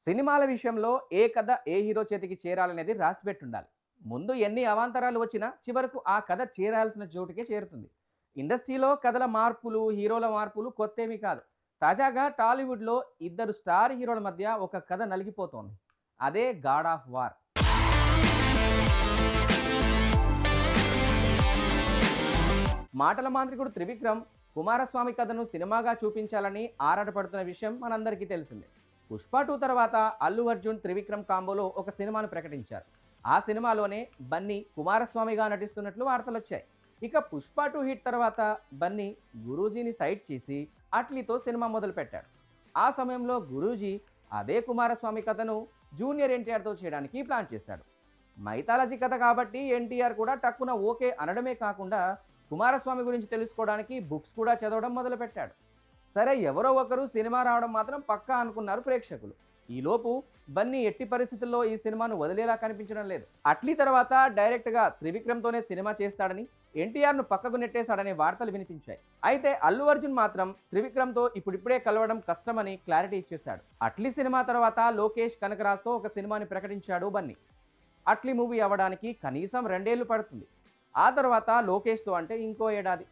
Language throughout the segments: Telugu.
సినిమాల విషయంలో ఏ కథ ఏ హీరో చేతికి చేరాలనేది రాసిపెట్టుండాలి. ముందు ఎన్ని అవాంతరాలు వచ్చినా చివరకు ఆ కథ చేరాల్సిన చోటుకే చేరుతుంది. ఇండస్ట్రీలో కథల మార్పులు, హీరోల మార్పులు కొత్తేమీ కాదు. తాజాగా టాలీవుడ్‌లో ఇద్దరు స్టార్ హీరోల మధ్య ఒక కథ నలిగిపోతోంది. అదే 'గాడ్ ఆఫ్ వార్'. మాటల మాంత్రికుడు త్రివిక్రమ్ కుమారస్వామి కథను సినిమాగా చూపించాలని ఆరాటపడుతున్న విషయం మనందరికీ తెలిసిందే. 'పుష్ప 2' తర్వాత అల్లు అర్జున్, త్రివిక్రమ్ కాంబోలో ఒక సినిమాను ప్రకటించారు. ఆ సినిమాలోనే బన్నీ కుమారస్వామిగా నటిస్తున్నట్లు వార్తలొచ్చాయి. ఇక 'పుష్ప 2' హిట్ తర్వాత బన్నీ గురూజీని సైడ్ చేసి అట్లీతో సినిమా మొదలుపెట్టాడు. ఆ సమయంలో గురూజీ అదే కుమారస్వామి కథను జూనియర్ ఎన్టీఆర్తో చేయడానికి ప్లాన్ చేశాడు. మైథాలజీ కథ కాబట్టి ఎన్టీఆర్ కూడా టక్కున ఓకే అనడమే కాకుండా కుమారస్వామి గురించి తెలుసుకోవడానికి బుక్స్ కూడా చదవడం మొదలుపెట్టాడు. సరే, ఎవరో ఒకరు సినిమా రావడం మాత్రం పక్కా అనుకున్నారు ప్రేక్షకులు. ఈలోపు బన్నీ ఎట్టి పరిస్థితుల్లో ఈ సినిమాను వదిలేలా కనిపించడం లేదు. అట్లీ తర్వాత డైరెక్ట్గా త్రివిక్రమ్తోనే సినిమా చేస్తాడని, ఎన్టీఆర్ను పక్కకు నెట్టేశాడనే వార్తలు వినిపించాయి. అయితే అల్లు అర్జున్ మాత్రం త్రివిక్రమ్తో ఇప్పుడిప్పుడే కలవడం కష్టమని క్లారిటీ ఇచ్చేశాడు. అట్లీ సినిమా తర్వాత లోకేష్ కనకరాజ్తో ఒక సినిమాని ప్రకటించాడు బన్నీ. అట్లీ మూవీ అవ్వడానికి కనీసం 2 ఏళ్లు పడుతుంది. ఆ తర్వాత లోకేష్తో అంటే ఇంకో ఏడాది.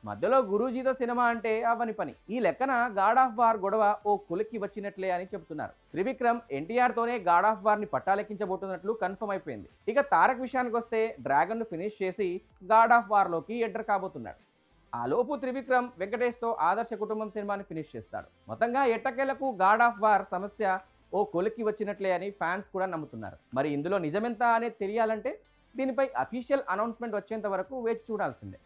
మధ్యలో గురూజీతో సినిమా అంటే అవ్వని పని. ఈ లెక్కన 'గాడ్ ఆఫ్ వార్' గొడవ ఓ కొలిక్కి వచ్చినట్లే అని చెబుతున్నారు. త్రివిక్రమ్ ఎన్టీఆర్తోనే 'గాడ్ ఆఫ్ వార్'ని పట్టాలెక్కించబోతున్నట్లు కన్ఫర్మ్ అయిపోయింది. ఇక తారక్ విషయానికి వస్తే డ్రాగన్ను ఫినిష్ చేసి 'గాడ్ ఆఫ్ వార్'లోకి ఎంటర్ కాబోతున్నాడు. ఆ లోపు త్రివిక్రమ్ వెంకటేష్తో 'ఆదర్శ కుటుంబం' సినిమాని ఫినిష్ చేస్తాడు. మొత్తంగా ఎట్టకేలకు 'గాడ్ ఆఫ్ వార్' సమస్య ఓ కొలిక్కి వచ్చినట్లే అని ఫ్యాన్స్ కూడా నమ్ముతున్నారు. మరి ఇందులో నిజమెంత అనేది తెలియాలంటే దీనిపై అఫీషియల్ అనౌన్స్మెంట్ వచ్చేంత వరకు వేచి చూడాల్సిందే.